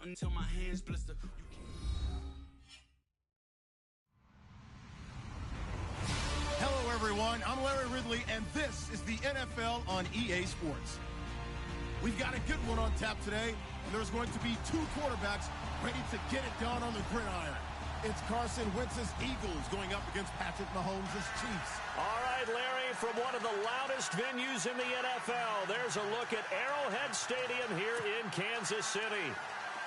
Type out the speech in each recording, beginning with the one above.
until my hands blister. Hello, everyone. I'm Larry Ridley, and this is the NFL on EA Sports. We've got a good one on tap today, and there's going to be two quarterbacks ready to get it done on the gridiron. It's Carson Wentz's Eagles going up against Patrick Mahomes' Chiefs. All right, Larry, from one of the loudest venues in the NFL, there's a look at Arrowhead Stadium here in Kansas City.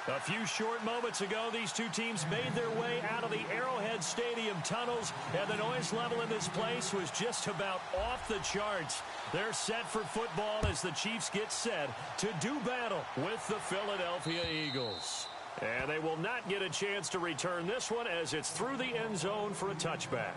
A few short moments ago, these two teams made their way out of the Arrowhead Stadium tunnels, and the noise level in this place was just about off the charts. They're set for football as the Chiefs get set to do battle with the Philadelphia Eagles. And they will not get a chance to return this one as it's through the end zone for a touchback.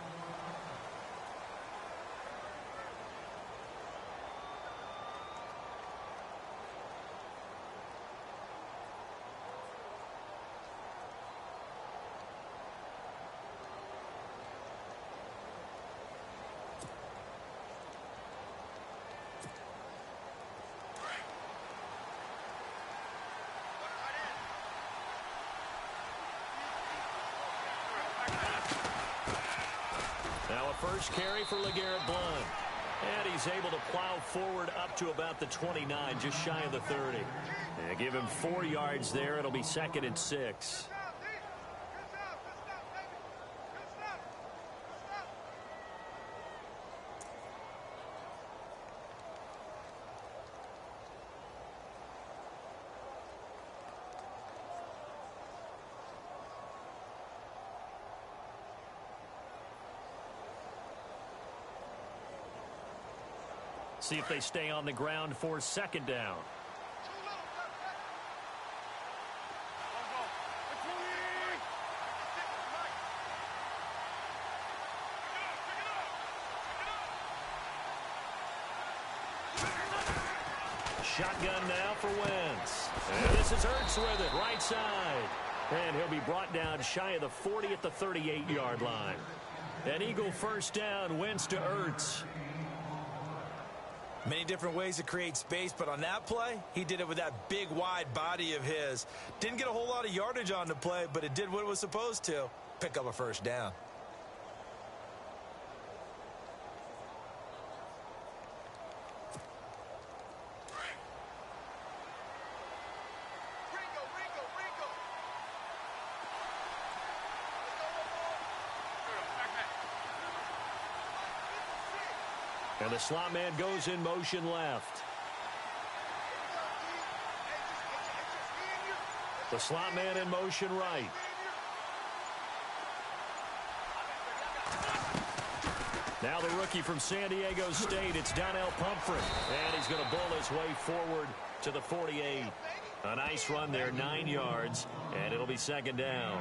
Now a first carry for LeGarrette Blount. And he's able to plow forward up to about the 29, just shy of the 30. And give him 4 yards there. It'll be 2nd and 6. See if they stay on the ground for 2nd down. Shotgun now for Wentz. And this is Ertz with it, right side. And he'll be brought down shy of the 40 at the 38-yard line. An Eagle first down, Wentz to Ertz. Many different ways to create space, but on that play, he did it with that big, wide body of his. Didn't get a whole lot of yardage on the play, but it did what it was supposed to. Pick up a first down. And the slot man goes in motion left. The slot man in motion right. Now the rookie from San Diego State, it's Donnell Pumphrey. And he's going to bull his way forward to the 48. A nice run there, 9 yards, and it'll be 2nd down.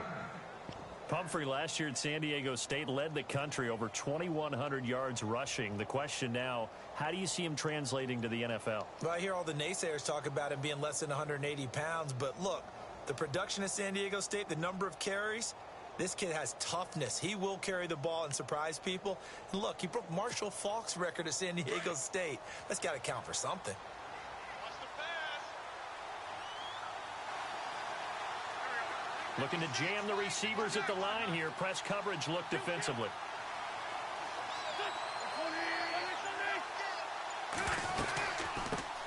Pumphrey last year at San Diego State led the country over 2,100 yards rushing. The question now, how do you see him translating to the NFL? Well, I hear all the naysayers talk about him being less than 180 pounds, but look, the production at San Diego State, the number of carries, this kid has toughness. He will carry the ball and surprise people. And look, he broke Marshall Faulk's record at San Diego State. That's got to count for something. Looking to jam the receivers at the line here. Press coverage look defensively.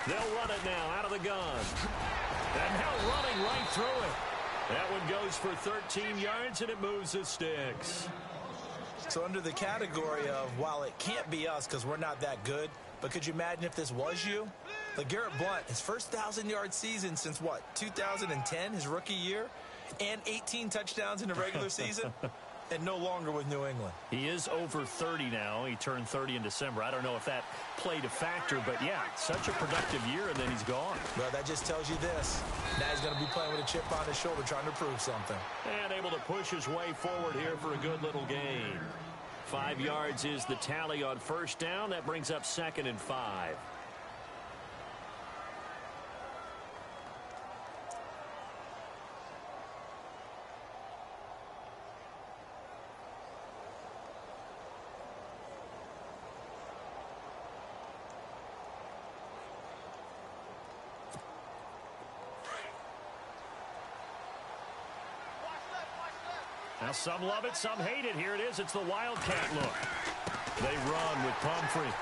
They'll run it now out of the gun. And now running right through it. That one goes for 13 yards, and it moves the sticks. So under the category of, while it can't be us because we're not that good, but could you imagine if this was you? LeGarrette Blount, his first 1,000-yard season since, what, 2010, his rookie year? And 18 touchdowns in the regular season, and no longer with New England. He is over 30 now. He turned 30 in December. I don't know if that played a factor, but yeah, such a productive year, and then he's gone. Well, that just tells you this. Now he's going to be playing with a chip on his shoulder, trying to prove something. And able to push his way forward here for a good little gain. 5 yards is the tally on first down. That brings up 2nd and 5. Now some love it, some hate it. Here it is. It's the Wildcat look. They run with Pumphrey.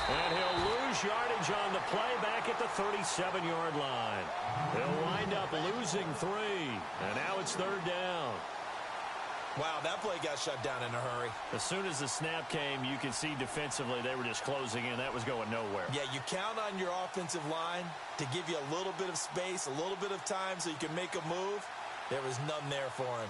And he'll lose yardage on the play back at the 37-yard line. He'll wind up losing 3. And now it's 3rd down. Wow, that play got shut down in a hurry. As soon as the snap came, you could see defensively they were just closing in. That was going nowhere. Yeah, you count on your offensive line to give you a little bit of space, a little bit of time so you can make a move. There was none there for him.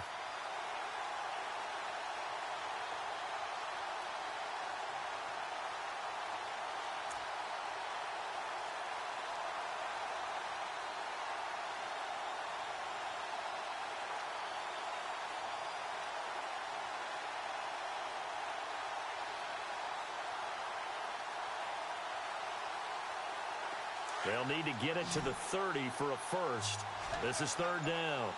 They'll need to get it to the 30 for a first. This is 3rd down.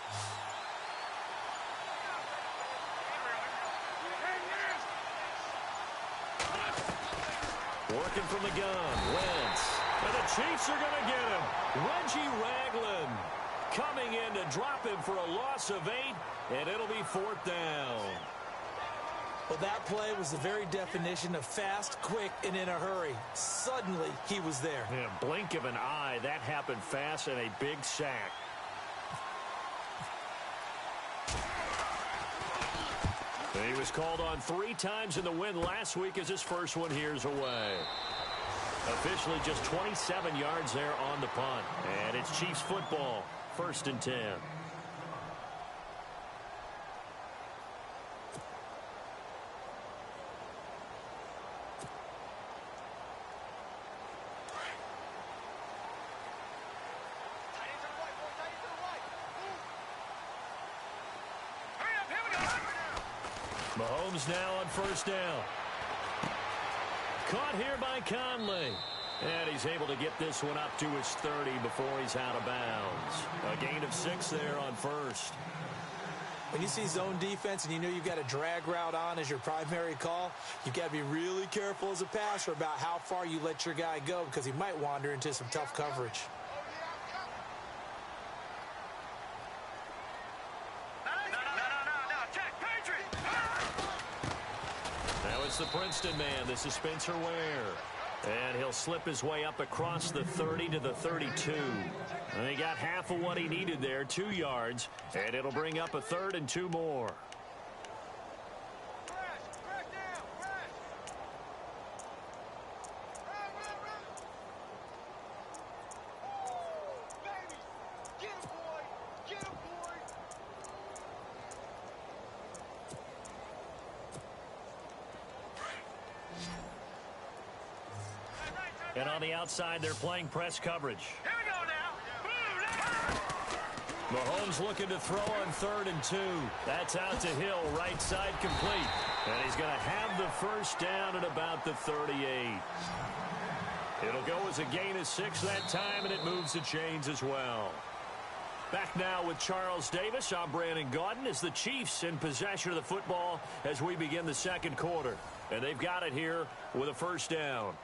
Working from the gun, Wentz. And the Chiefs are going to get him. Reggie Ragland coming in to drop him for a loss of 8, and it'll be 4th down. Well, that play was the very definition of fast, quick, and in a hurry. Suddenly, he was there. Yeah, blink of an eye. That happened fast and a big sack. He was called on 3 times in the win last week as his first one here's away. Officially just 27 yards there on the punt. And it's Chiefs football, 1st and 10. Mahomes now on 1st down. Caught here by Conley. And he's able to get this one up to his 30 before he's out of bounds. A gain of 6 there on 1st. When you see zone defense and you know you've got a drag route on as your primary call, you've got to be really careful as a passer about how far you let your guy go because he might wander into some tough coverage. It's the Princeton man. This is Spencer Ware. And he'll slip his way up across the 30 to the 32. And he got half of what he needed there, 2 yards. And it'll bring up a 3rd and 2 more. And on the outside, they're playing press coverage. Here we go now. Mahomes looking to throw on 3rd and 2. That's out to Hill, right side complete. And he's going to have the first down at about the 38. It'll go as a gain of 6 that time, and it moves the chains as well. Back now with Charles Davis. I'm Brandon Gaudin as the Chiefs in possession of the football as we begin the 2nd quarter. And they've got it here with a first down.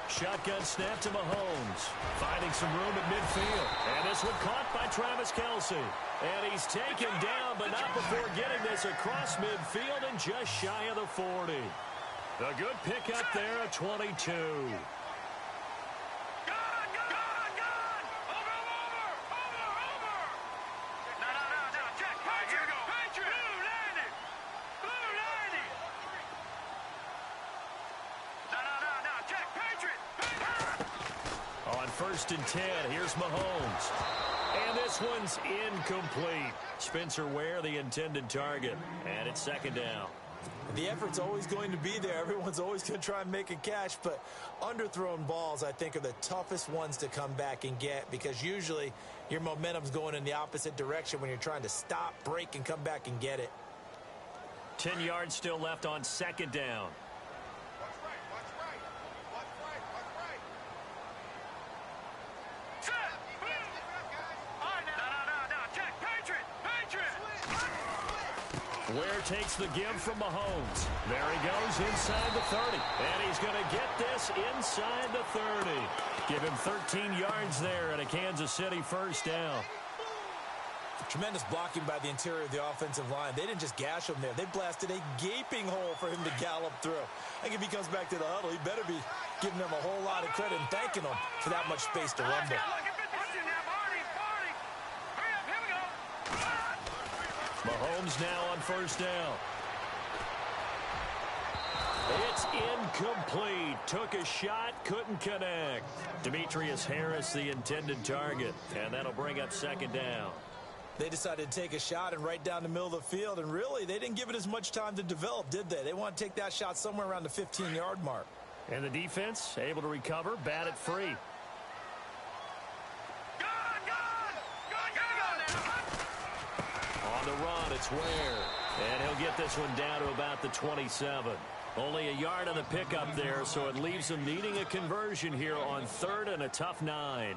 Shotgun snap to Mahomes. Finding some room at midfield. And this one caught by Travis Kelce. And he's taken down, but not before getting this across midfield and just shy of the 40. A good pickup there at 22. First and 10. Here's Mahomes. And this one's incomplete. Spencer Ware, the intended target. And it's 2nd down. The effort's always going to be there. Everyone's always going to try and make a catch, but underthrown balls, I think, are the toughest ones to come back and get because usually your momentum's going in the opposite direction when you're trying to stop, break, and come back and get it. 10 yards still left on second down. Ware takes the give from Mahomes. There he goes inside the 30. And he's going to get this inside the 30. Give him 13 yards there and a Kansas City first down. Tremendous blocking by the interior of the offensive line. They didn't just gash him there. They blasted a gaping hole for him to gallop through. I think if he comes back to the huddle, he better be giving them a whole lot of credit and thanking them for that much space to rumble. Mahomes now on first down. It's incomplete. Took a shot, couldn't connect. Demetrius Harris, the intended target. And that'll bring up second down. They decided to take a shot and right down the middle of the field, and really, they didn't give it as much time to develop, did they? They want to take that shot somewhere around the 15-yard mark. And the defense able to recover, bat it free. On the run, it's Ware. And he'll get this one down to about the 27. Only a yard on the pickup there, so it leaves them needing a conversion here on third and a tough 9.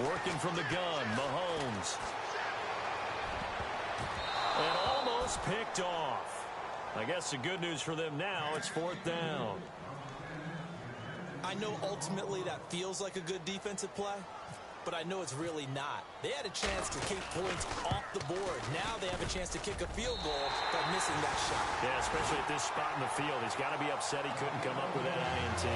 Working from the gun, Mahomes. And almost picked off. I guess the good news for them now, it's fourth down. I know ultimately that feels like a good defensive play, but I know it's really not. They had a chance to kick points off the board. Now they have a chance to kick a field goal by missing that shot. Yeah, especially at this spot in the field. He's got to be upset he couldn't come up with that INT.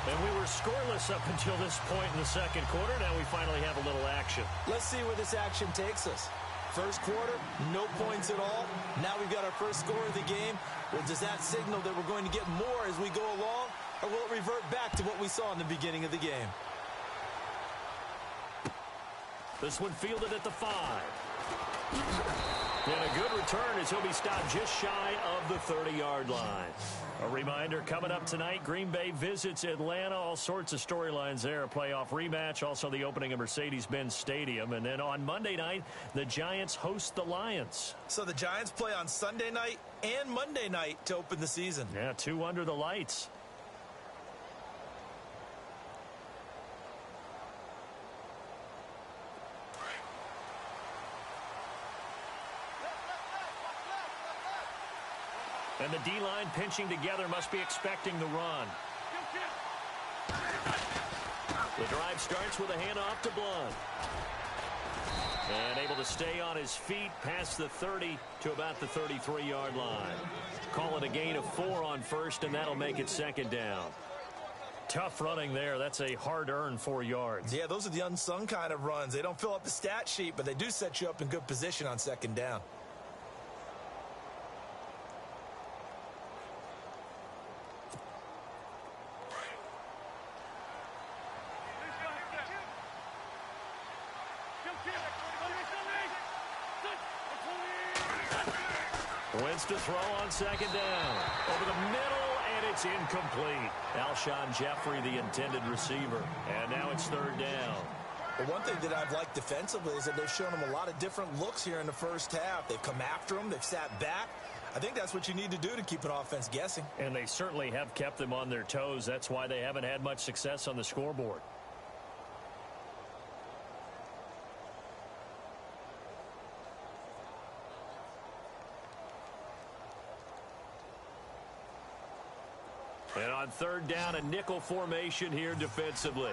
And we were scoreless up until this point in the second quarter. Now we finally have a little action. Let's see where this action takes us. First quarter, no points at all. Now we've got our first score of the game. Well, does that signal that we're going to get more as we go along? Or will it revert back to what we saw in the beginning of the game? This one fielded at the 5. And a good return as he'll be stopped just shy of the 30-yard line. A reminder, coming up tonight, Green Bay visits Atlanta. All sorts of storylines there. A playoff rematch, also the opening of Mercedes-Benz Stadium. And then on Monday night, the Giants host the Lions. So the Giants play on Sunday night and Monday night to open the season. Yeah, 2 under the lights. And the D-line pinching together must be expecting the run. The drive starts with a handoff to Blunt. And able to stay on his feet past the 30 to about the 33-yard line. Call it a gain of 4 on first, and that'll make it second down. Tough running there. That's a hard-earned 4 yards. Yeah, those are the unsung kind of runs. They don't fill up the stat sheet, but they do set you up in good position on second down. Wins to throw on second down. Over the middle, and it's incomplete. Alshon Jeffrey, the intended receiver. And now it's third down. Well, one thing that I've liked defensively is that they've shown them a lot of different looks here in the first half. They've come after them. They've sat back. I think that's what you need to do to keep an offense guessing. And they certainly have kept them on their toes. That's why they haven't had much success on the scoreboard. And on third down, a nickel formation here defensively.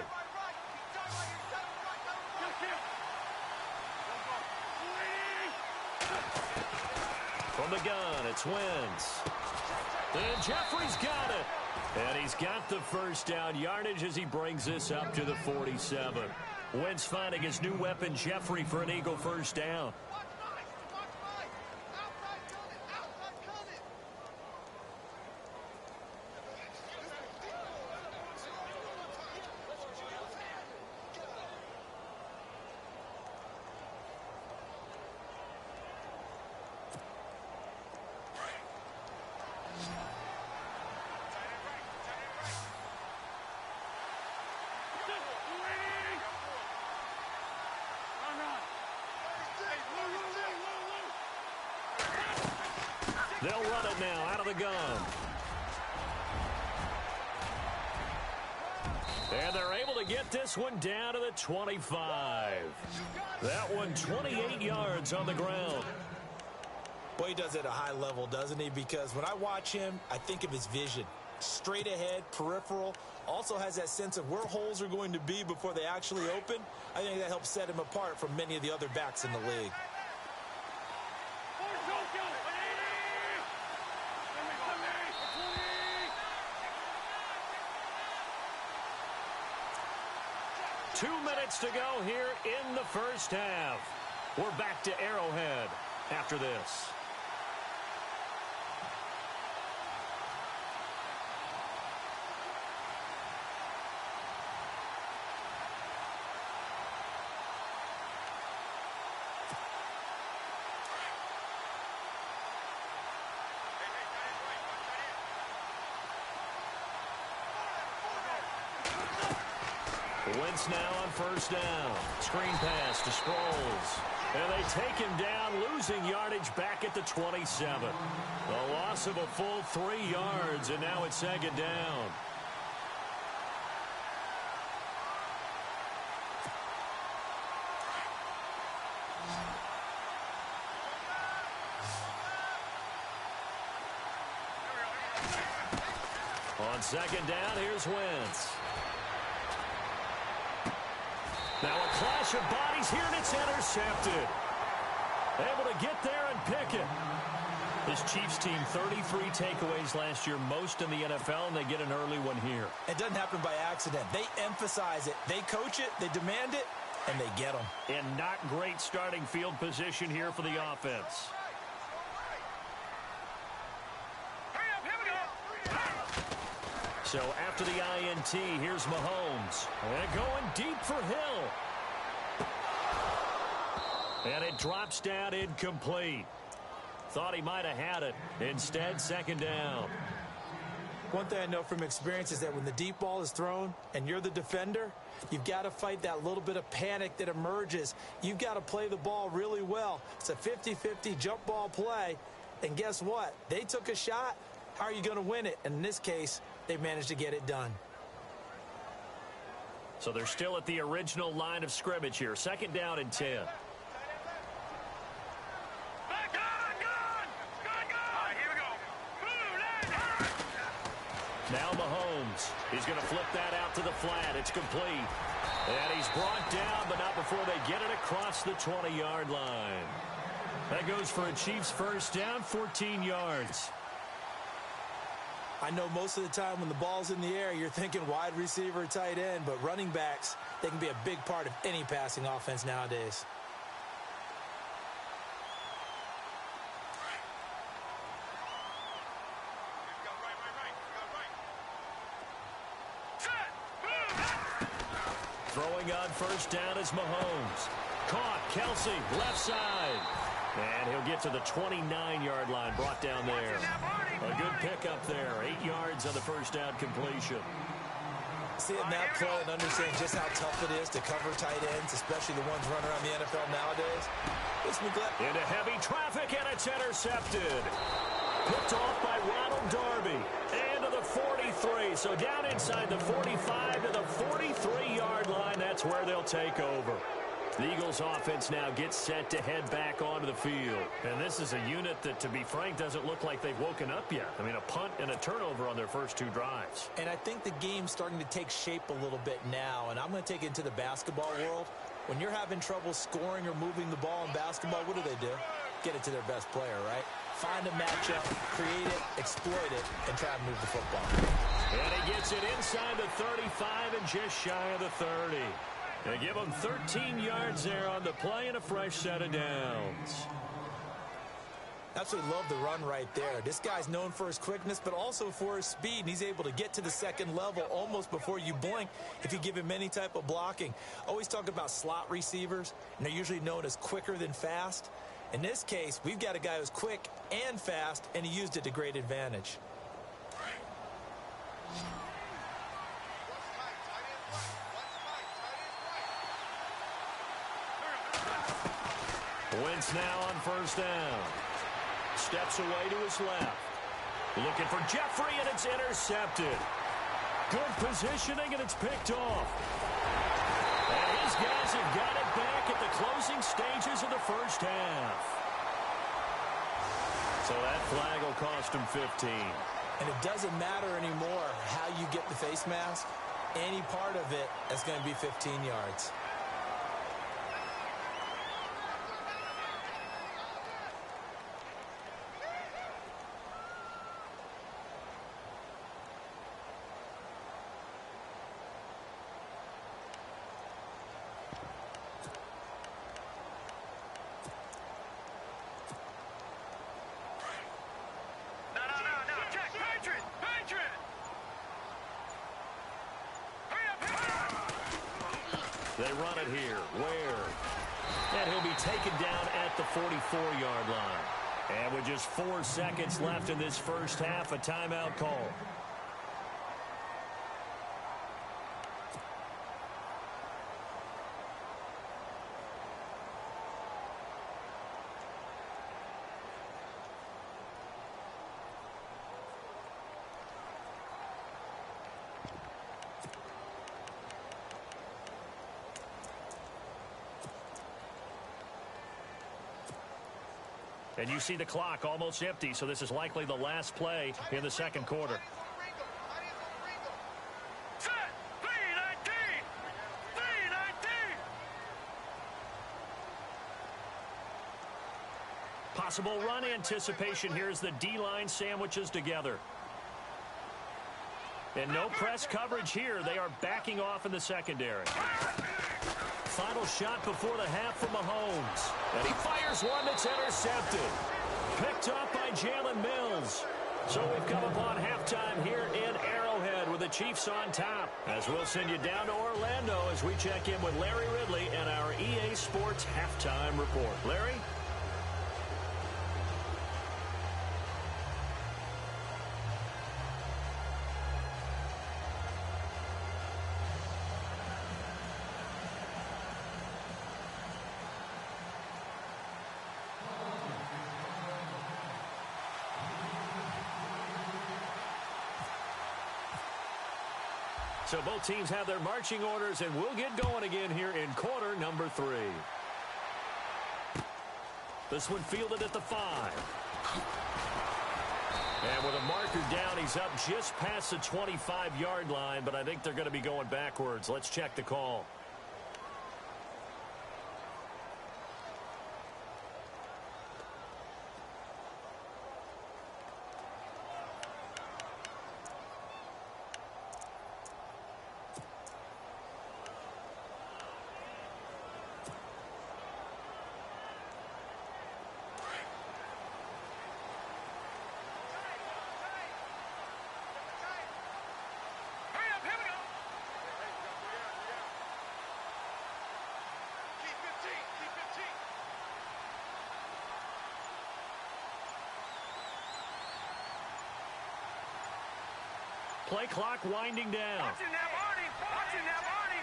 From the gun, it's Wentz. And Jeffrey's got it. And he's got the first down yardage as he brings this up to the 47. Wentz finding his new weapon, Jeffrey, for an Eagle first down. They'll run it now out of the gun. And they're able to get this one down to the 25. That one 28 yards on the ground. Well, he does it at a high level, doesn't he? Because when I watch him, I think of his vision. Straight ahead, peripheral. Also has that sense of where holes are going to be before they actually open. I think that helps set him apart from many of the other backs in the league. Two minutes to go here in the first half. We're back to Arrowhead after this. Wentz now on first down. Screen pass to Sproles. And they take him down, losing yardage back at the 27. A loss of a full 3 yards, and now it's second down. On second down, here's Wentz. Now a clash of bodies here, and it's intercepted. Able to get there and pick it. This Chiefs team, 33 takeaways last year, most in the NFL, and they get an early one here. It doesn't happen by accident. They emphasize it. They coach it, they demand it, and they get them. And not great starting field position here for the offense. So after the INT, here's Mahomes. And going deep for Hill. And it drops down incomplete. Thought he might have had it. Instead, second down. One thing I know from experience is that when the deep ball is thrown and you're the defender, you've got to fight that little bit of panic that emerges. You've got to play the ball really well. It's a 50-50 jump ball play. And guess what? They took a shot. How are you going to win it? And in this case, they managed to get it done. So they're still at the original line of scrimmage here. Second down and 10. Now Mahomes. He's going to flip that out to the flat. It's complete. And he's brought down, but not before they get it across the 20-yard line. That goes for a Chiefs first down, 14 yards. I know most of the time when the ball's in the air, you're thinking wide receiver, tight end, but running backs, they can be a big part of any passing offense nowadays. Throwing on first down is Mahomes. Caught, Kelsey, left side. And he'll get to the 29-yard line, brought down there. A good pickup there, 8 yards on the first down completion. Seeing that play and understanding just how tough it is to cover tight ends, especially the ones running around the NFL nowadays, makes me glad. Into heavy traffic, and it's intercepted. Picked off by Ronald Darby. And to the 43. So down inside the 45 to the 43-yard line. That's where they'll take over. The Eagles offense now gets set to head back onto the field. And this is a unit that, to be frank, doesn't look like they've woken up yet. I mean, a punt and a turnover on their first 2 drives. And I think the game's starting to take shape a little bit now. And I'm going to take it into the basketball world. When you're having trouble scoring or moving the ball in basketball, what do? Get it to their best player, right? Find a matchup, create it, exploit it, and try to move the football. And he gets it inside the 35 and just shy of the 30. They give him 13 yards there on the play and a fresh set of downs. Absolutely love the run right there. This guy's known for his quickness, but also for his speed, and he's able to get to the second level almost before you blink if you give him any type of blocking. Always talk about slot receivers, and they're usually known as quicker than fast. In this case, we've got a guy who's quick and fast, and he used it to great advantage. Wentz now on first down. Steps away to his left. Looking for Jeffrey, and it's intercepted. Good positioning, and it's picked off. And these guys have got it back at the closing stages of the first half. So that flag will cost him 15. And it doesn't matter anymore how you get the face mask. Any part of it is going to be 15 yards. They run it here. Where? And he'll be taken down at the 44-yard line. And with just 4 seconds left in this first half, a timeout call. And you see the clock almost empty, so this is likely the last play in the second quarter. Set! 3-19! 3-19! Possible run anticipation here as the D-line sandwiches together. And no press coverage here. They are backing off in the secondary. Final shot before the half from Mahomes. And he fires one that's intercepted. Picked up by Jalen Mills. So we've come upon halftime here in Arrowhead with the Chiefs on top. As we'll send you down to Orlando as we check in with Larry Ridley and our EA Sports Halftime Report. Larry? So both teams have their marching orders, and we'll get going again here in quarter number 3. This one fielded at the 5. And with a marker down, he's up just past the 25-yard line, but I think they're going to be going backwards. Let's check the call. Play clock winding down. Watching that, Barney! Watching that, Barney!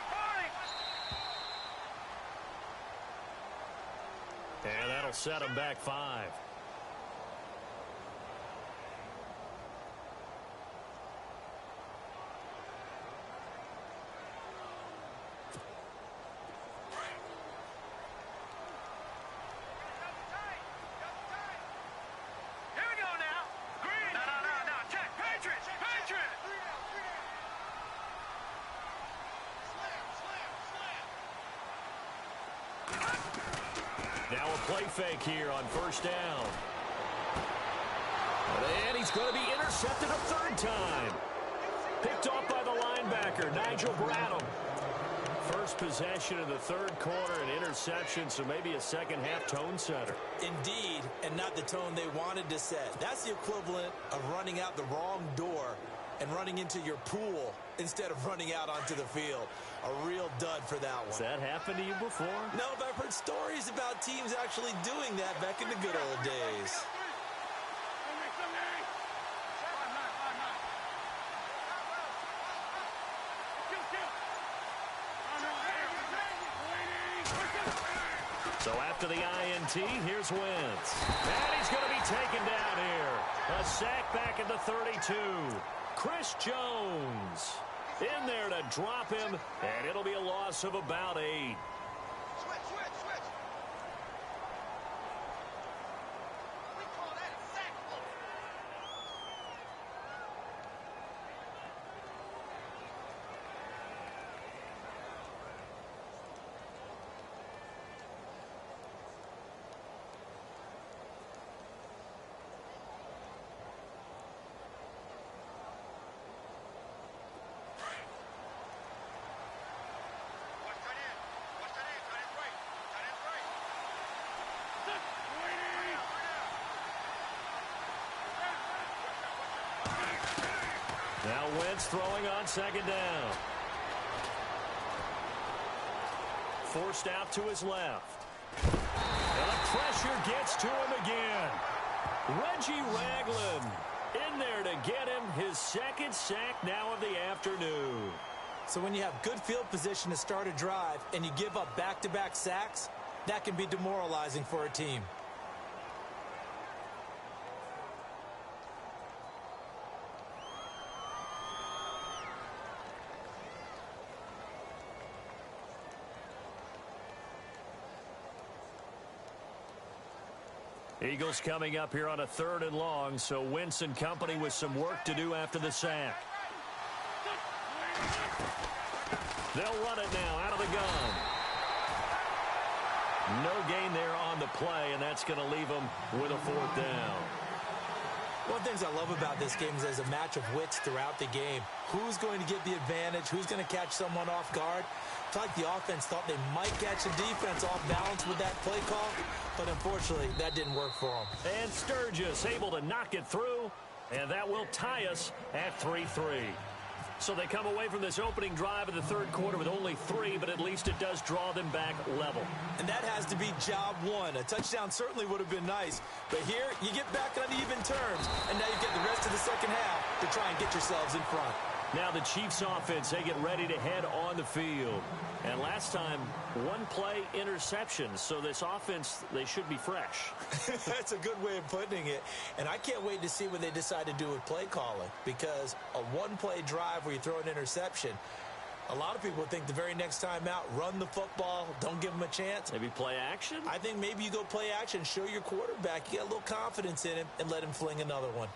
And that'll set him back 5. Here we go now. Green. No. Check. Patriots. Patriots. Now a play fake here on first down. And he's going to be intercepted a third time. Picked off by the linebacker, Nigel Bradham. First possession of the third quarter, an interception, so maybe a second-half tone setter. Indeed, and not the tone they wanted to set. That's the equivalent of running out the wrong door and running into your pool instead of running out onto the field. A real dud for that one. Has that happened to you before? No, but I've heard stories about teams actually doing that back in the good old days. So after the INT, here's Wentz. And he's going to be taken down here. A sack back at the 32. Chris Jones in there to drop him, and it'll be a loss of about 8. Now Wentz throwing on second down. Forced out to his left. And the pressure gets to him again. Reggie Ragland in there to get him his second sack now of the afternoon. So when you have good field position to start a drive and you give up back-to-back sacks, that can be demoralizing for a team. Eagles coming up here on a 3rd and long, so Wentz and company with some work to do after the sack. They'll run it now out of the gun. No gain there on the play, and that's going to leave them with a 4th down. One of the things I love about this game is there's a match of wits throughout the game. Who's going to get the advantage? Who's going to catch someone off guard? I feel like the offense thought they might catch the defense off balance with that play call, but unfortunately, that didn't work for them. And Sturgis able to knock it through, and that will tie us at 3-3. So they come away from this opening drive of the 3rd quarter with only 3, but at least it does draw them back level. And that has to be job one. A touchdown certainly would have been nice, but here you get back on even terms, and now you get the rest of the second half to try and get yourselves in front. Now the Chiefs offense, they get ready to head on the field. And last time, 1-play interception. So this offense, they should be fresh. That's a good way of putting it. And I can't wait to see what they decide to do with play calling. Because a 1-play drive where you throw an interception, a lot of people think the very next time out, run the football, don't give them a chance. Maybe play action? I think maybe you go play action, show your quarterback, you got a little confidence in him, and let him fling another one.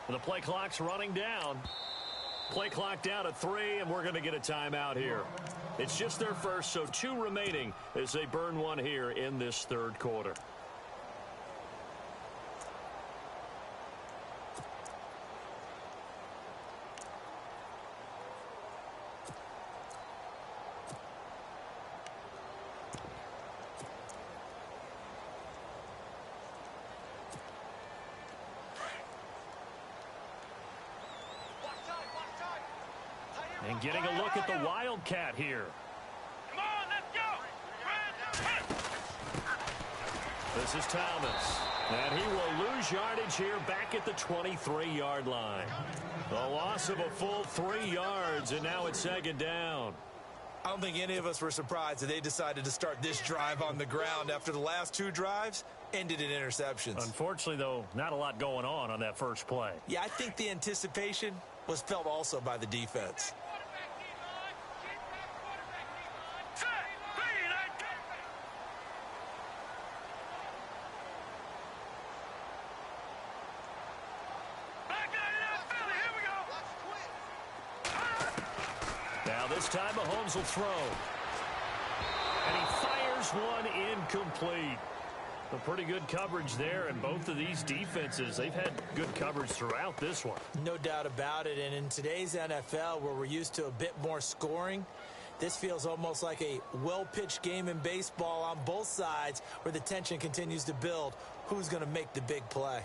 The play clock's running down. Play clock down at 3, and we're going to get a timeout here. It's just their first, so 2 remaining as they burn one here in this 3rd quarter. And getting a look at the Wildcat here. Come on, let's go. This is Thomas. And he will lose yardage here back at the 23-yard line. A loss of a full 3 yards, and now it's 2nd down. I don't think any of us were surprised that they decided to start this drive on the ground after the last 2 drives ended in interceptions. Unfortunately, though, not a lot going on that first play. Yeah, I think the anticipation was felt also by the defense. Now this time Mahomes will throw. And he fires Here's one incomplete. A pretty good coverage there, and both of these defenses, they've had good coverage throughout this one. No doubt about it, and in today's NFL, where we're used to a bit more scoring, this feels almost like a well-pitched game in baseball on both sides where the tension continues to build. Who's going to make the big play?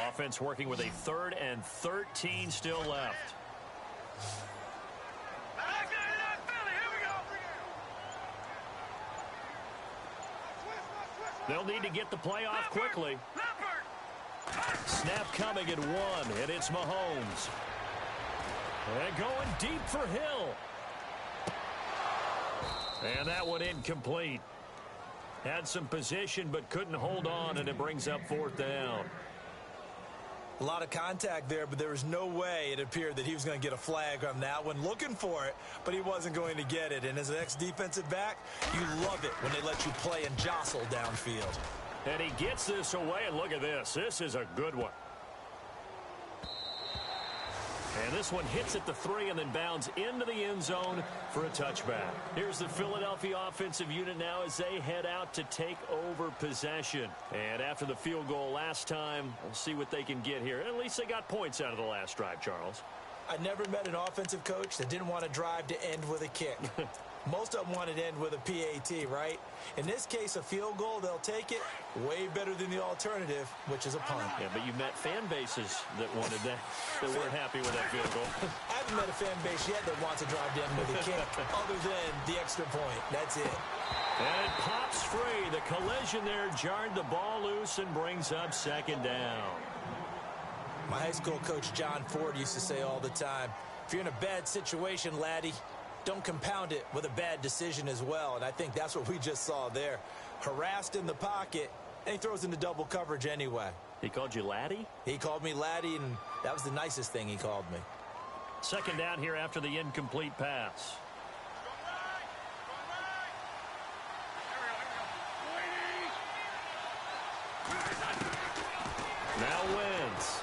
Offense working with a 3rd and 13 still left. They'll need to get the play off quickly. Snap coming at 1, and it's Mahomes. And going deep for Hill. And that one incomplete. Had some position but couldn't hold on, and it brings up 4th down. A lot of contact there, but there was no way it appeared that he was going to get a flag on that one. Looking for it, but he wasn't going to get it. And as an ex-defensive back, you love it when they let you play and jostle downfield. And he gets this away, and look at this. This is a good one. And this one hits at the 3 and then bounds into the end zone for a touchback. Here's the Philadelphia offensive unit now as they head out to take over possession. And after the field goal last time, we'll see what they can get here. At least they got points out of the last drive, Charles. I never met an offensive coach that didn't want to drive to end with a kick. Most of them wanted to end with a PAT, right? In this case, a field goal, they'll take it way better than the alternative, which is a punt. Yeah, but you met fan bases that wanted that, that weren't happy with that field goal. I haven't met a fan base yet that wants to drive to end with a kick, other than the extra point. That's it. And it pops free. The collision there jarred the ball loose and brings up 2nd down. My high school coach, John Ford, used to say all the time, if you're in a bad situation, laddie, don't compound it with a bad decision as well. And I think that's what we just saw there. Harassed in the pocket, and he throws into double coverage anyway. He called you laddie? He called me laddie, and that was the nicest thing he called me. 2nd down here after the incomplete pass. Now Wentz.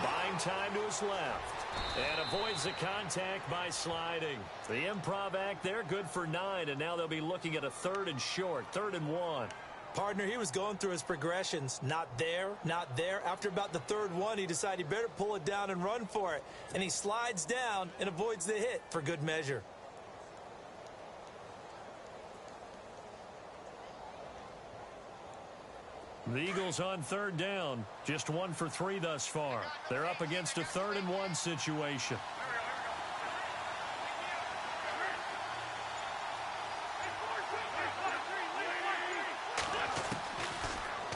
Buying time to his left. And avoids the contact by sliding. The improv act there, good for 9, and now they'll be looking at a 3rd and short, 3rd and 1. Partner, he was going through his progressions. Not there, not there. After about the 3rd one, he decided he better pull it down and run for it. And he slides down and avoids the hit for good measure. The Eagles on 3rd down. Just 1 for 3 thus far. They're up against a 3rd and 1 situation.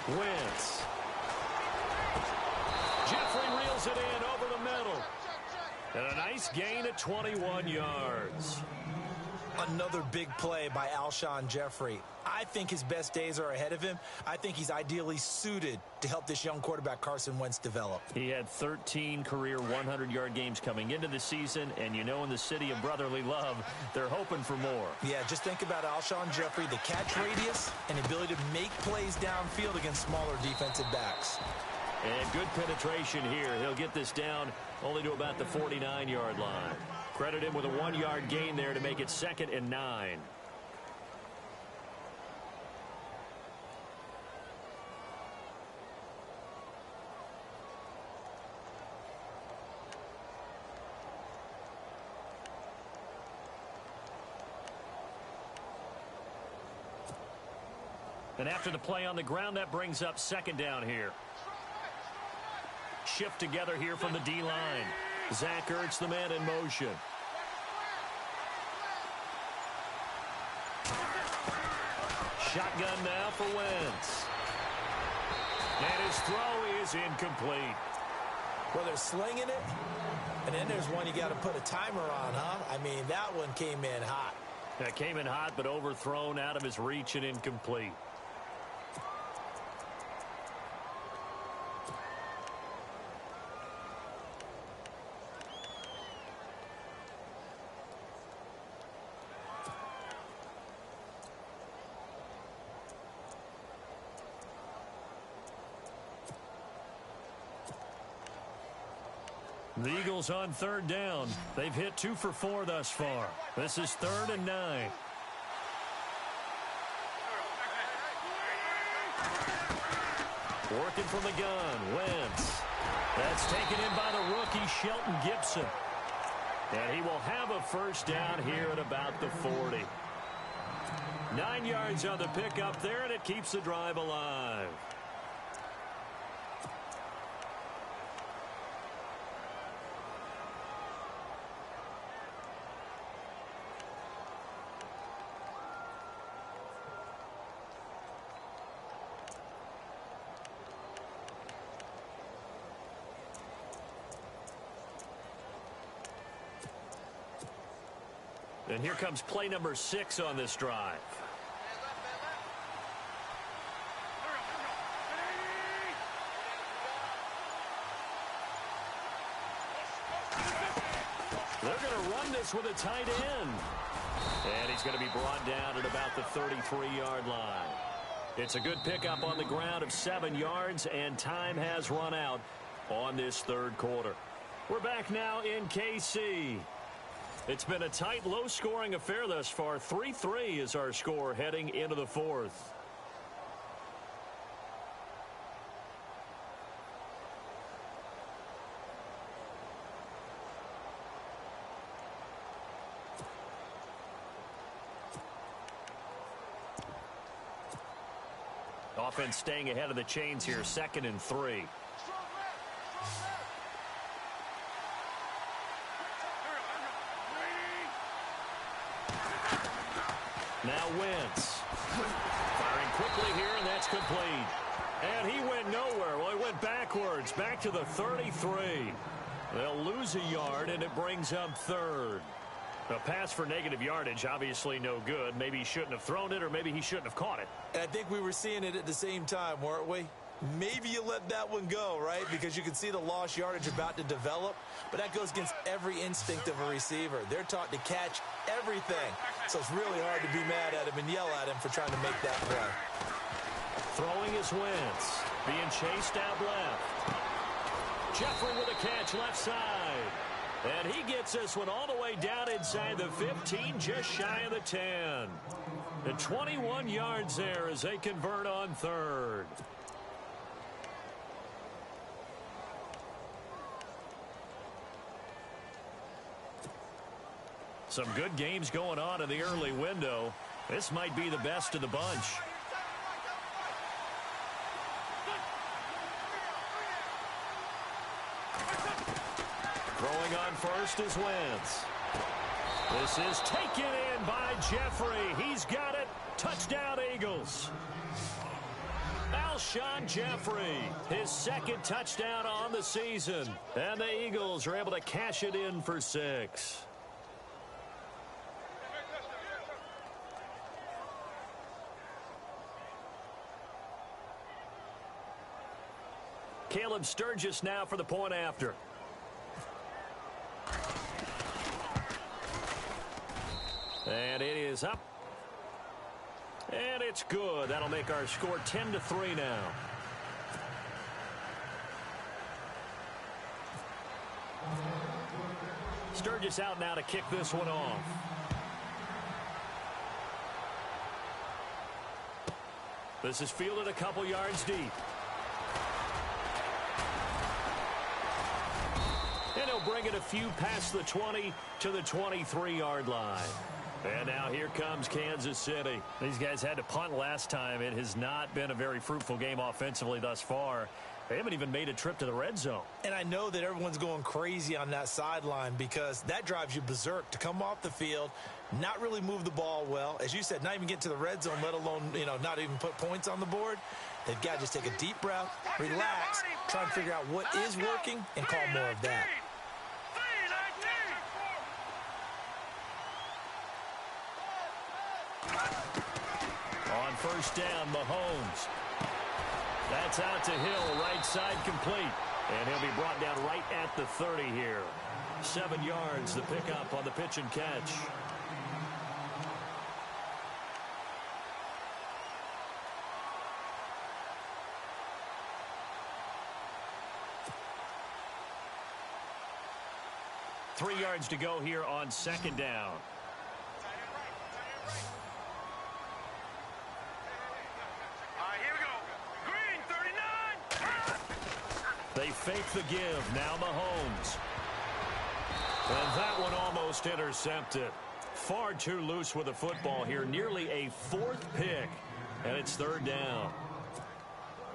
Wentz. Jeffrey reels it in over the middle. And a nice gain at 21 yards. Another big play by Alshon Jeffrey. I think his best days are ahead of him. I think he's ideally suited to help this young quarterback Carson Wentz develop. He had 13 career 100-yard games coming into the season, and you know in the city of brotherly love, they're hoping for more. Yeah, just think about Alshon Jeffrey, the catch radius and the ability to make plays downfield against smaller defensive backs. And good penetration here. He'll get this down only to about the 49-yard line. Credit him with a 1-yard gain there to make it 2nd and 9. And after the play on the ground, that brings up 2nd down here. Shift together here from the D-line. Zach Ertz, the man in motion. Shotgun now for Wentz. And his throw is incomplete. Well, they're slinging it, and then there's one you got to put a timer on, huh? I mean, that one came in hot. That came in hot, but overthrown out of his reach and incomplete. The Eagles on third down. They've hit 2 for 4 thus far. This is 3rd and 9. Working from the gun, Wentz. That's taken in by the rookie, Shelton Gibson. And he will have a first down here at about the 40. 9 yards on the pickup there, and it keeps the drive alive. And here comes play number 6 on this drive. They're going to run this with a tight end. And he's going to be brought down at about the 33-yard line. It's a good pickup on the ground of 7 yards, and time has run out on this third quarter. We're back now in KC. It's been a tight, low-scoring affair thus far. 3-3 is our score heading into the fourth. Offense staying ahead of the chains here, 2nd and 3. Now Wentz. Firing quickly here, and that's complete. And he went nowhere. Well, he went backwards, back to the 33. They'll lose a yard, and it brings up 3rd. A pass for negative yardage, obviously no good. Maybe he shouldn't have thrown it, or maybe he shouldn't have caught it. And I think we were seeing it at the same time, weren't we? Maybe you let that one go, right? Because you can see the lost yardage about to develop. But that goes against every instinct of a receiver. They're taught to catch everything. So it's really hard to be mad at him and yell at him for trying to make that play. Throwing is Wentz. Being chased out left. Jeffrey with a catch left side. And he gets this one all the way down inside the 15, just shy of the 10. And 21 yards there as they convert on 3rd. Some good games going on in the early window. This might be the best of the bunch. Throwing on first is Wentz. This is taken in by Jeffrey. He's got it. Touchdown, Eagles. Alshon Jeffrey, his 2nd touchdown on the season. And the Eagles are able to cash it in for 6. Caleb Sturgis now for the point after. And it is up. And it's good. That'll make our score 10-3 now. Sturgis out now to kick this one off. This is fielded a couple yards deep. And he'll bring it a few past the 20 to the 23-yard line. And now here comes Kansas City. These guys had to punt last time. It has not been a very fruitful game offensively thus far. They haven't even made a trip to the red zone. And I know that everyone's going crazy on that sideline because that drives you berserk to come off the field, not really move the ball well. As you said, not even get to the red zone, let alone, not even put points on the board. They've got to just take a deep breath, relax, try and figure out what is working, and call more of that. On first down, Mahomes. That's out to Hill, right side complete. And he'll be brought down right at the 30 here. 7 yards, the pickup on the pitch and catch. 3 yards to go here on second down. All right, here we go. Green, 39. They fake the give. Now Mahomes. And that one almost intercepted. Far too loose with the football here. Nearly a 4th pick. And it's 3rd down.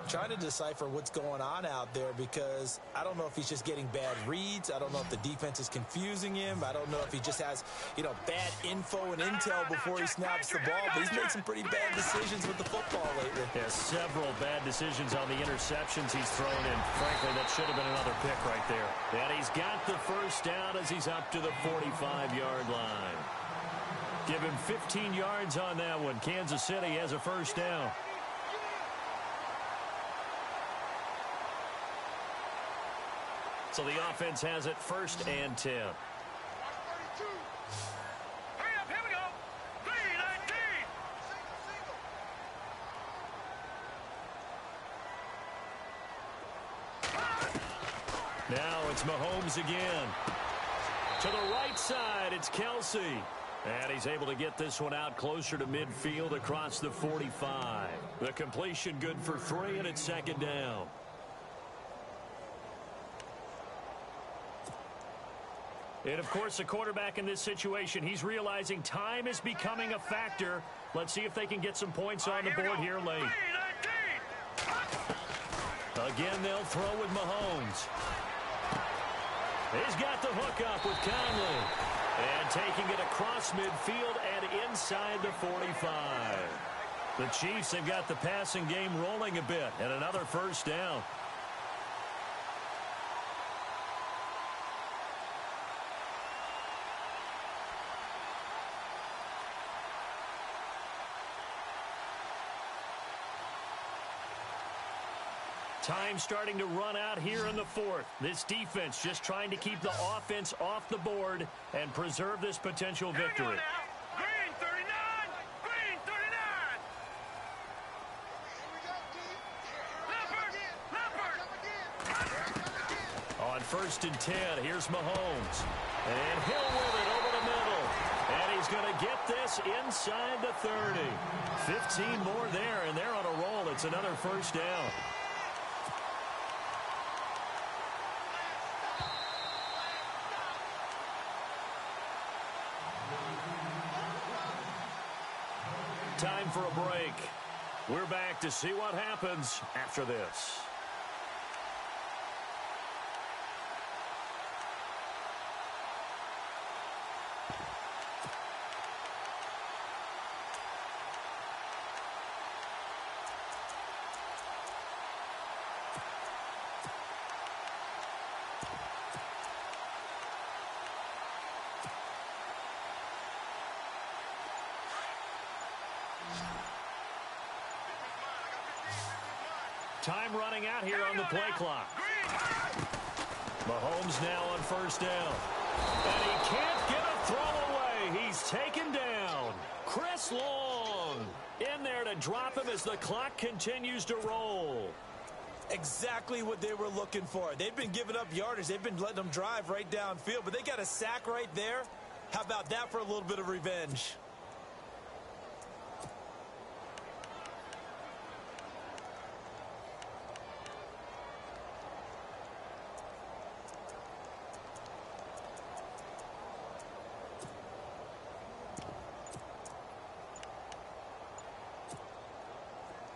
Trying to decipher what's going on out there because I don't know if he's just getting bad reads. I don't know if the defense is confusing him. I don't know if he just has, bad info and intel before he snaps the ball. But he's made some pretty bad decisions with the football lately. Yeah, several bad decisions on the interceptions he's thrown in. Frankly, that should have been another pick right there. And he's got the first down as he's up to the 45-yard line. Give him 15 yards on that one. Kansas City has a first down. So the offense has it 1st and 10. Hurry up, here we go. 3-19. Now it's Mahomes again. To the right side, it's Kelsey. And he's able to get this one out closer to midfield across the 45. The completion good for 3, and it's 2nd down. And, of course, the quarterback in this situation, he's realizing time is becoming a factor. Let's see if they can get some points on the board here late. 3-19. Again, they'll throw with Mahomes. He's got the hook up with Conley. And taking it across midfield and inside the 45. The Chiefs have got the passing game rolling a bit. And another first down. Time starting to run out here in the 4th. This defense just trying to keep the offense off the board and preserve this potential victory. Green, 39. Green, 39. Leopard. On 1st and 10, here's Mahomes. And he'll win it over the middle. And he's going to get this inside the 30. 15 more there, and they're on a roll. It's another first down. Time for a break. We're back to see what happens after this. Time running out here on the play clock. Mahomes now on first down. And he can't get a throw away. He's taken down. Chris Long in there to drop him as the clock continues to roll. Exactly what they were looking for. They've been giving up yardage. They've been letting them drive right downfield, but they got a sack right there. How about that for a little bit of revenge?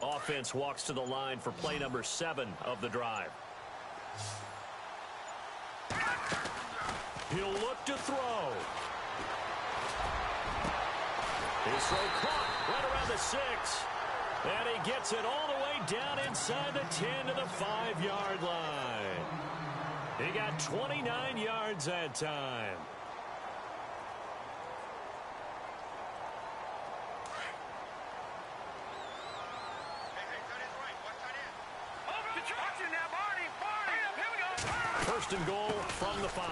Offense walks to the line for play number 7 of the drive. He'll look to throw. His throw caught right around the 6. And he gets it all the way down inside the 10 to the 5-yard line. He got 29 yards that time. First and goal from the 5.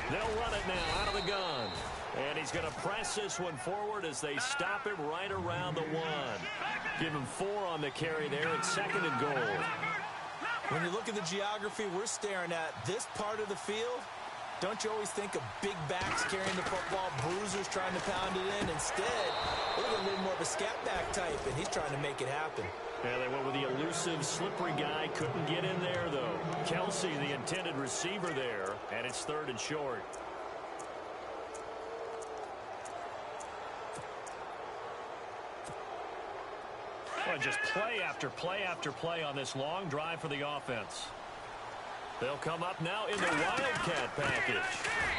They'll run it now out of the gun. And he's going to press this one forward as they stop him right around the 1. Give him 4 on the carry there. It's 2nd and goal. When you look at the geography we're staring at, this part of the field Don't you always think of big backs carrying the football, bruisers trying to pound it in? Instead, look at a little more of a scat back type, and he's trying to make it happen. Yeah, they went with the elusive, slippery guy. Couldn't get in there, though. Kelsey, the intended receiver there, and it's 3rd and short. Well, just play after play after play on this long drive for the offense. They'll come up now in the Wildcat package.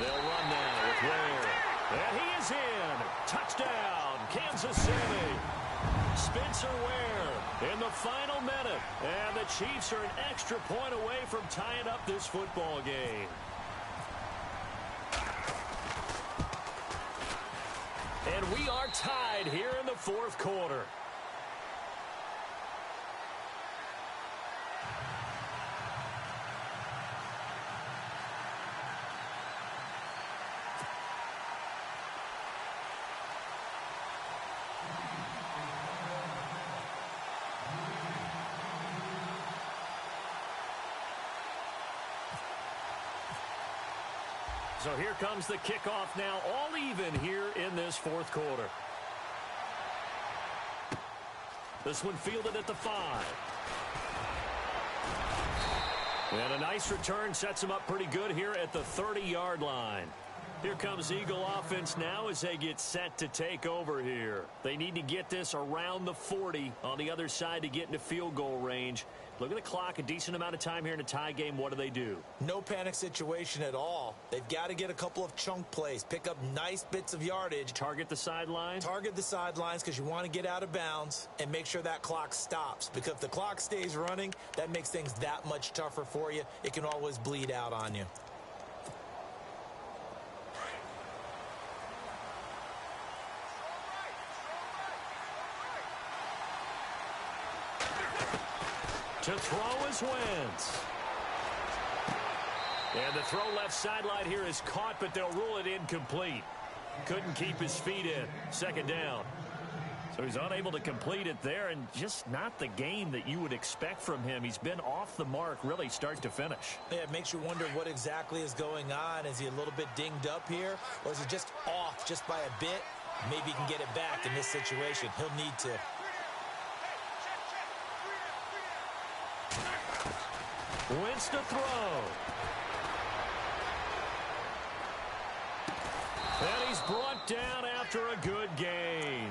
They'll run now with Ware. And he is in. Touchdown, Kansas City. Spencer Ware in the final minute. And the Chiefs are an extra point away from tying up this football game. And we are tied here in the 4th quarter. So here comes the kickoff now, all even here in this 4th quarter. This one fielded at the 5. And a nice return sets him up pretty good here at the 30-yard line. Here comes Eagle offense now as they get set to take over here. They need to get this around the 40 on the other side to get into field goal range. Look at the clock, a decent amount of time here in a tie game. What do? No panic situation at all. They've got to get a couple of chunk plays, pick up nice bits of yardage. Target the sideline? Target the sidelines because you want to get out of bounds and make sure that clock stops. Because if the clock stays running, that makes things that much tougher for you. It can always bleed out on you. To throw is Wentz. And the throw left sideline here is caught, but they'll rule it incomplete. Couldn't keep his feet in. 2nd down. So he's unable to complete it there, and just not the game that you would expect from him. He's been off the mark really start to finish. Yeah, it makes you wonder what exactly is going on. Is he a little bit dinged up here, or is he just off just by a bit? Maybe he can get it back in this situation. He'll need to. Wentz to throw. And he's brought down after a good gain.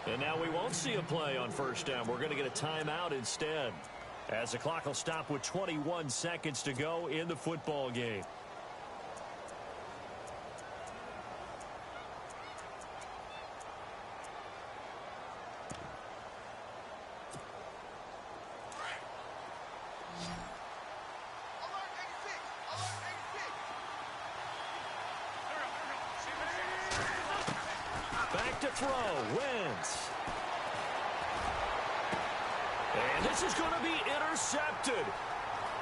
And now we won't see a play on 1st down. We're going to get a timeout instead, as the clock will stop with 21 seconds to go in the football game. Back to throw, Wentz. And this is going to be intercepted.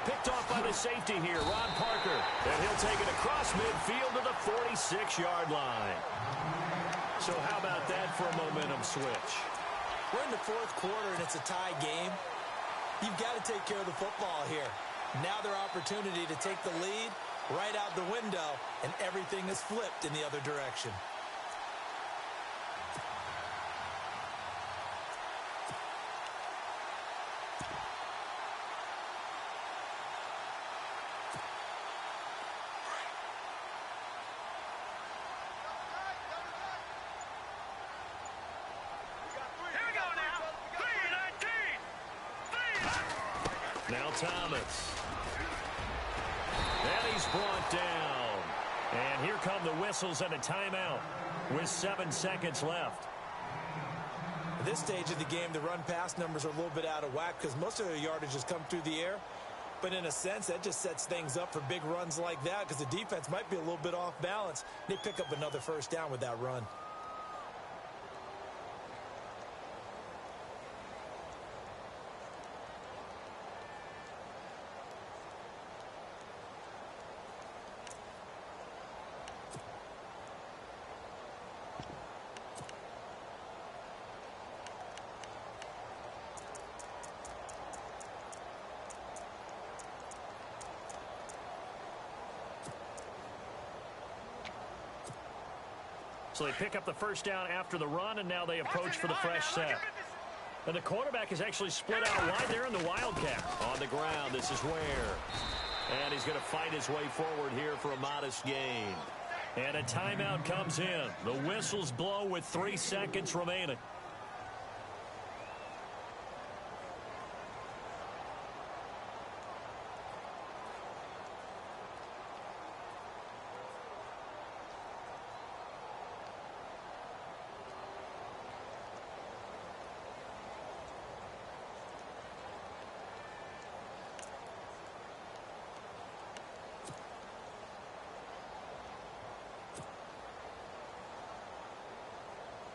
Picked off by the safety here, Ron Parker. And he'll take it across midfield to the 46-yard line. So how about that for a momentum switch? We're in the 4th quarter, and it's a tie game. You've got to take care of the football here. Now their opportunity to take the lead right out the window, and everything is flipped in the other direction. Now Thomas. And he's brought down. And here come the whistles and a timeout with 7 seconds left. At this stage of the game, the run-pass numbers are a little bit out of whack because most of their yardage has come through the air. But in a sense, that just sets things up for big runs like that because the defense might be a little bit off balance. They pick up another 1st down with that run. So they pick up the first down after the run, and now they approach for the fresh set. And the quarterback is actually split out wide there in the Wildcat. On the ground, this is Ware. And he's going to fight his way forward here for a modest gain. And a timeout comes in. The whistles blow with 3 seconds remaining.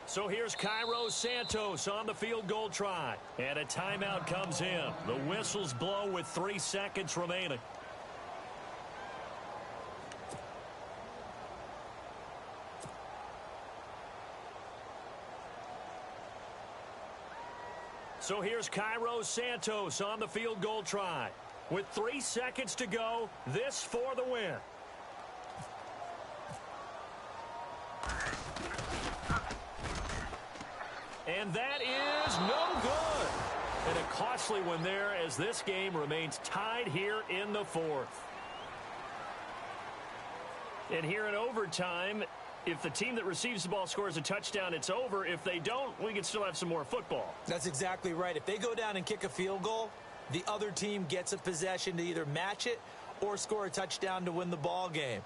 So here's Cairo Santos on the field goal try. And a timeout comes in. The whistles blow with 3 seconds remaining. So here's Cairo Santos on the field goal try. With 3 seconds to go, this for the win. And that is no good. And a costly one there as this game remains tied here in the fourth. And here in overtime, if the team that receives the ball scores a touchdown, it's over. If they don't, we can still have some more football. That's exactly right. If they go down and kick a field goal, the other team gets a possession to either match it or score a touchdown to win the ball game.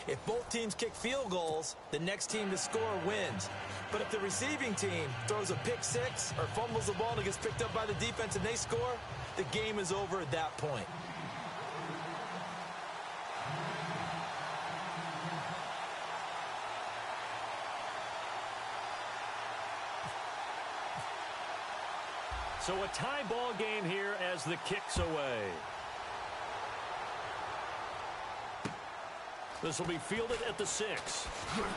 If both teams kick field goals, the next team to score wins. But if the receiving team throws a pick six or fumbles the ball and it gets picked up by the defense and they score, the game is over at that point. So a tie ball game here as the kick's away. This will be fielded at the 6.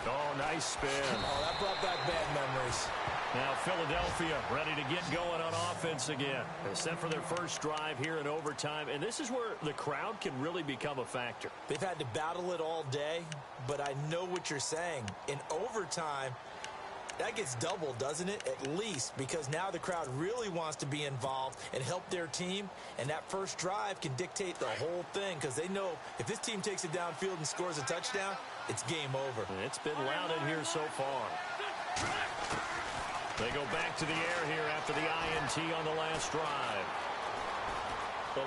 Oh, nice spin. Oh, that brought back bad memories. Now Philadelphia ready to get going on offense again. They're set for their first drive here in overtime, and this is where the crowd can really become a factor. They've had to battle it all day, but I know what you're saying. In overtime, that gets doubled, doesn't it? At least, because now the crowd really wants to be involved and help their team, and that first drive can dictate the whole thing because they know if this team takes it downfield and scores a touchdown, it's game over. And it's been loud in here so far. They go back to the air here after the INT on the last drive.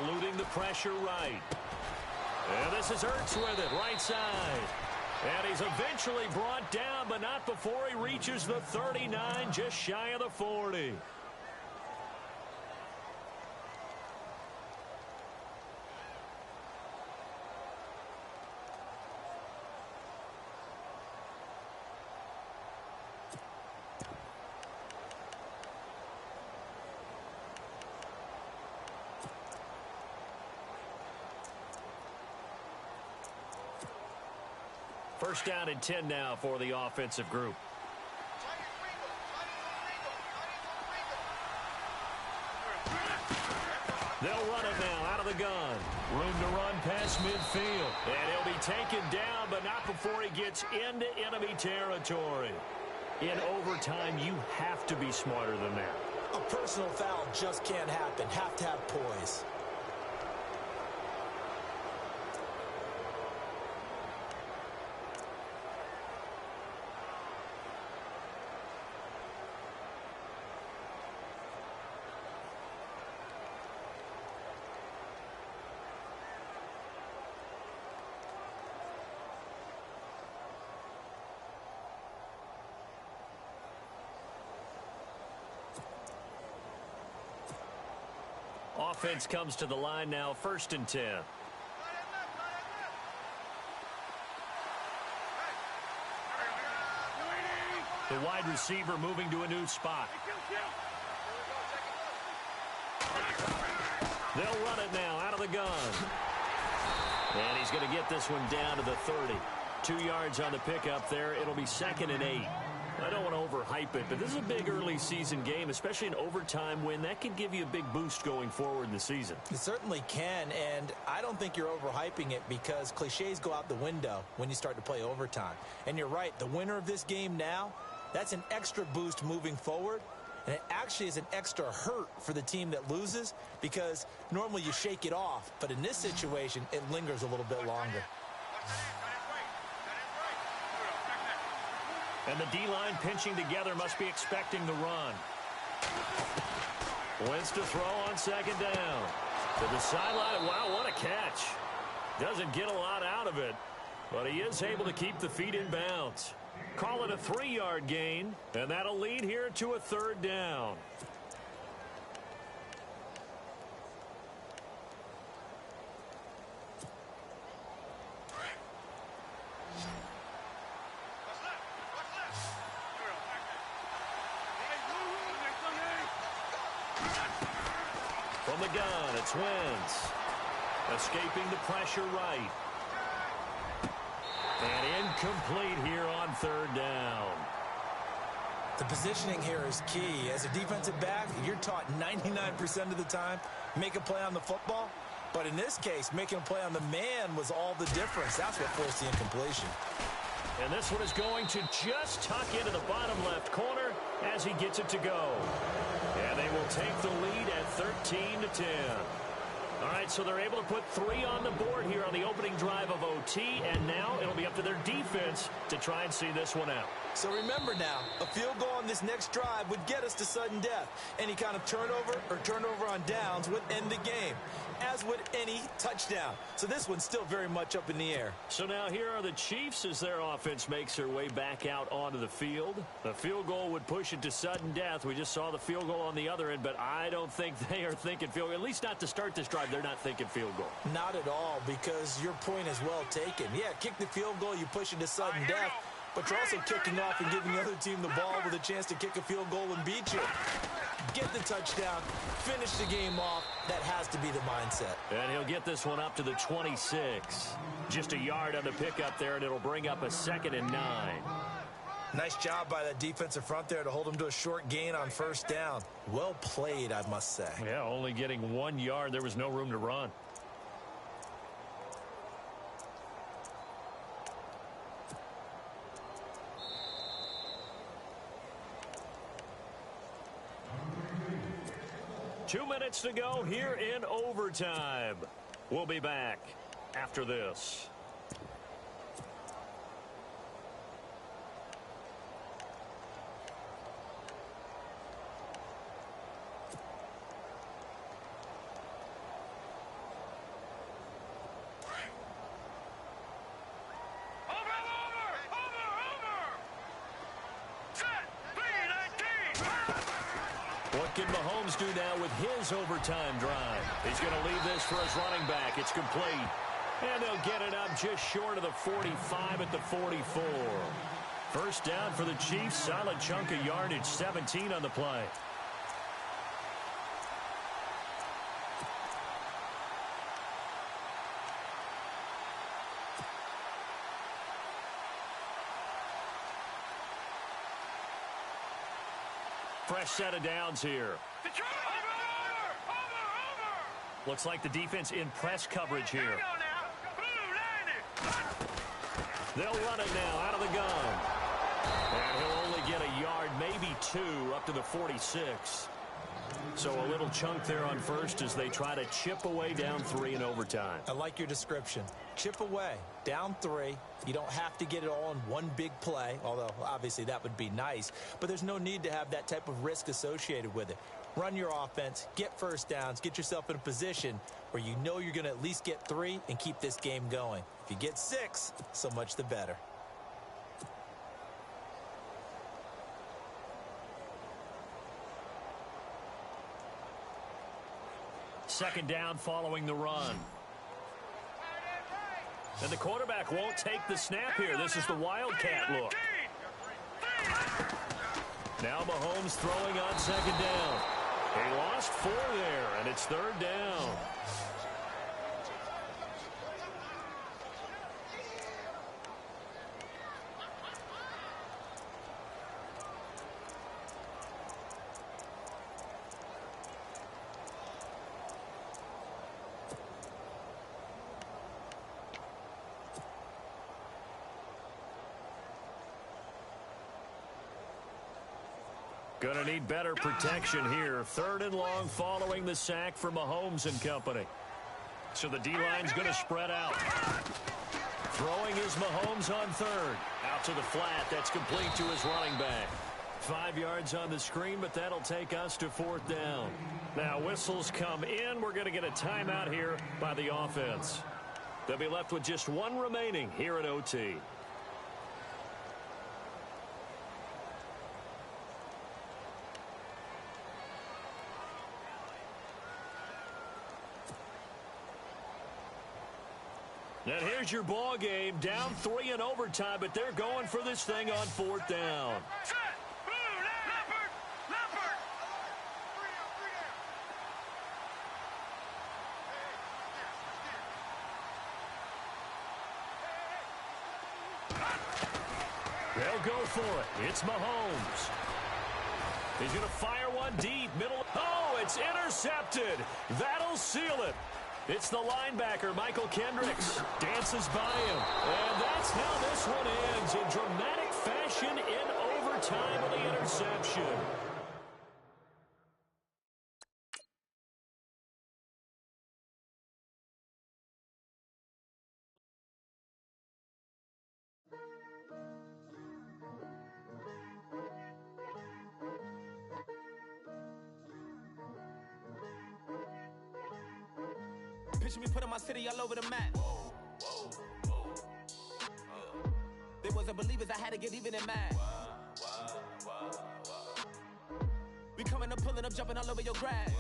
Eluding the pressure right. And this is Ertz with it, right side. And he's eventually brought down, but not before he reaches the 39, just shy of the 40. First down and 10 now for the offensive group. They'll run it now out of the gun. Room to run past midfield. And he'll be taken down, but not before he gets into enemy territory. In overtime, you have to be smarter than that. A personal foul just can't happen. Have to have poise. Offense comes to the line now, 1st and 10. The wide receiver moving to a new spot. They'll run it now out of the gun. And he's going to get this one down to the 30. 2 yards on the pickup there. It'll be 2nd and 8. I don't want to overhype it, but this is a big early season game, especially an overtime win. That could give you a big boost going forward in the season. It certainly can, and I don't think you're overhyping it because cliches go out the window when you start to play overtime. And you're right, the winner of this game now, that's an extra boost moving forward. And it actually is an extra hurt for the team that loses because normally you shake it off. But in this situation, it lingers a little bit longer. And the D-line pinching together must be expecting the run. Wins to throw on second down. To the sideline. Wow, what a catch. Doesn't get a lot out of it, but he is able to keep the feet in bounds. Call it a 3-yard gain, and that'll lead here to a third down. From the gun, it's Wentz. Escaping the pressure right. And incomplete here on third down. The positioning here is key. As a defensive back, you're taught 99% of the time, make a play on the football. But in this case, making a play on the man was all the difference. That's what forced the incompletion. And this one is going to just tuck into the bottom left corner as he gets it to go. And they will take the lead at 13-10. All right, so they're able to put 3 on the board here on the opening drive of OT, and now it'll be up to their defense to try and see this one out. So remember now, a field goal on this next drive would get us to sudden death. Any kind of turnover or turnover on downs would end the game, as would any touchdown. So this one's still very much up in the air. So now here are the Chiefs as their offense makes their way back out onto the field. The field goal would push it to sudden death. We just saw the field goal on the other end, but I don't think they are thinking field goal. At least not to start this drive. They're not thinking field goal. Not at all, because your point is well taken. Yeah, kick the field goal, you push it to sudden death. But you're also kicking off and giving the other team the ball with a chance to kick a field goal and beat you. Get the touchdown, finish the game off. That has to be the mindset. And he'll get this one up to the 26. Just a yard on the pickup there, and it'll bring up a 2nd and 9. Nice job by that defensive front there to hold him to a short gain on first down. Well played, I must say. Yeah, only getting 1 yard. There was no room to run. Two minutes to go here in overtime. We'll be back after this. What can Mahomes do now with his overtime drive? He's going to leave this for his running back. It's complete. And they'll get it up just short of the 45 at the 44. First down for the Chiefs. Solid chunk of yardage, 17 on the play. Fresh set of downs here. Looks like the defense in press coverage here. They'll run it now out of the gun. And he'll only get a yard, maybe 2, up to the 46. So a little chunk there on first as they try to chip away down 3 in overtime. I like your description. Chip away, down 3. You don't have to get it all in one big play, although obviously that would be nice. But there's no need to have that type of risk associated with it. Run your offense, get first downs, get yourself in a position where you know you're going to at least get 3 and keep this game going. If you get 6, so much the better. Second down following the run. And the quarterback won't take the snap here. This is the Wildcat look. Now Mahomes throwing on second down. He lost 4 there, and it's third down. Gonna need better protection here. 3rd and long following the sack for Mahomes and company. So the D-line's going to spread out. Throwing is Mahomes on 3rd. Out to the flat. That's complete to his running back. 5 yards on the screen, but that'll take us to 4th down. Now whistles come in. We're going to get a timeout here by the offense. They'll be left with just 1 remaining here at OT. And here's your ball game. Down 3 in overtime, but they're going for this thing on 4th down. Set. Move. Leopard. Leopard. They'll go for it. It's Mahomes. He's going to fire one deep. Middle. Oh, it's intercepted. That'll seal it. It's the linebacker, Michael Kendricks, dances by him. And that's how this one ends, in dramatic fashion in overtime with the interception. Picture me putting my city all over the map. They wasn't believers, I had to get even in mad. We coming up, pulling up, jumping all over your grass.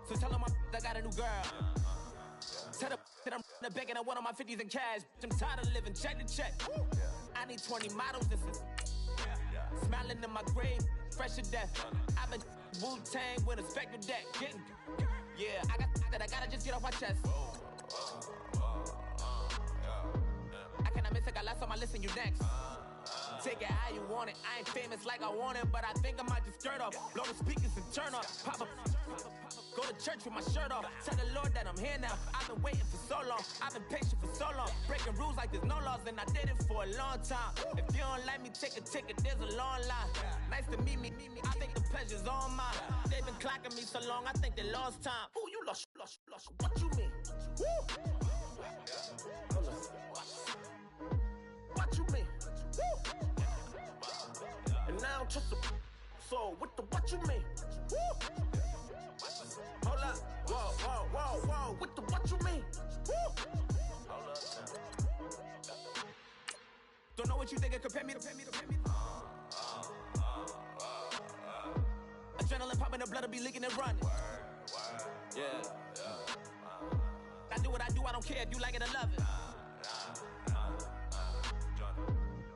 So tell them I got a new girl. Tell them that I'm begging, I want all my 50s in cash. I'm tired of living check to check. I need 20 models, this is smiling in my grave, fresh to death. I've been Wu-Tang with a spectral deck. Yeah, I gotta just get off my chest. I cannot miss it, got last on my list and you next. Take it how you want it. I ain't famous like I want it, but I think I might just skirt off. Blow the speakers and turn up. Pop up. Go to church with my shirt off. Tell the Lord that I'm here now. I've been waiting for so long. I've been patient for so long. Breaking rules like there's no laws, and I did it for a long time. If you don't like me, take a ticket. There's a long line. Nice to meet me. I think the pleasure's all mine. They've been clocking me so long, I think they lost time. Ooh, you lost. What you mean? Woo! What you mean? Woo! And now I'm just a so what you mean? Woo! Hold up, whoa, what you mean? Woo! Don't know what you think, compare me to. Adrenaline popping, the blood will be leaking and running. Yeah. I do what I do, I don't care if you like it or love it.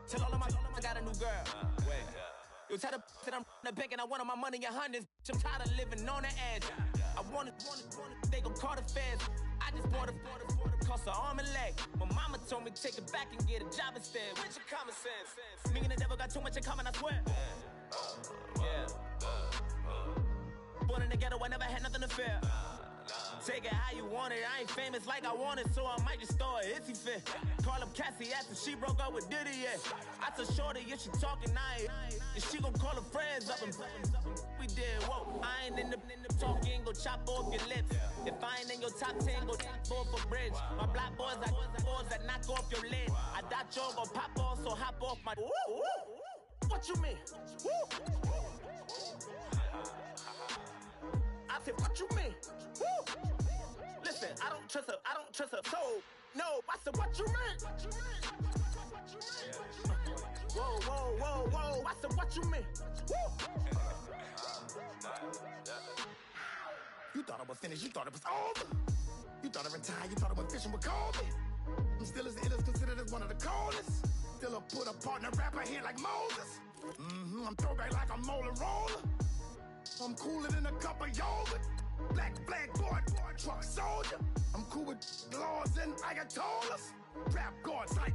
Tell all of my I got a new girl. Wait. You tell the that I'm the bank and I want all my money in hundreds. I'm tired of living on the edge. I want it, they gon' call the feds. I just bought a cost an arm and leg. My mama told me take it back and get a job instead. Where's your common sense? Me and the devil got too much in common, I swear. Yeah. Born in the ghetto, I never had nothing to fear. Take it how you want it. I ain't famous like I want it, so I might just throw a hissy fit. Call up Cassie after she broke up with Diddy, yeah. I told Shorty if she talking, if she gon' call her friends up and we did, whoa. I ain't in the talking, go chop off your lips. If I ain't in your top 10, go top 4 for bridge. My black boys like boys that knock off your lid. I thought y'all gon' pop off, so hop off my. What you mean? I said, what you mean? Listen, I don't trust her. So, no, I said, what you mean? Whoa. I said, what you mean? You thought I was finished, you thought it was over. You thought I retired, you thought I went fishing with Kobe. I'm still as ill as considered as one of the coldest. Still a put a partner rapper here like Moses. I'm throwback like a molar roller. I'm cooler than a cup of yogurt. Black flag boy, truck soldier. I'm cool with laws and Ayatollahs. Rap gods like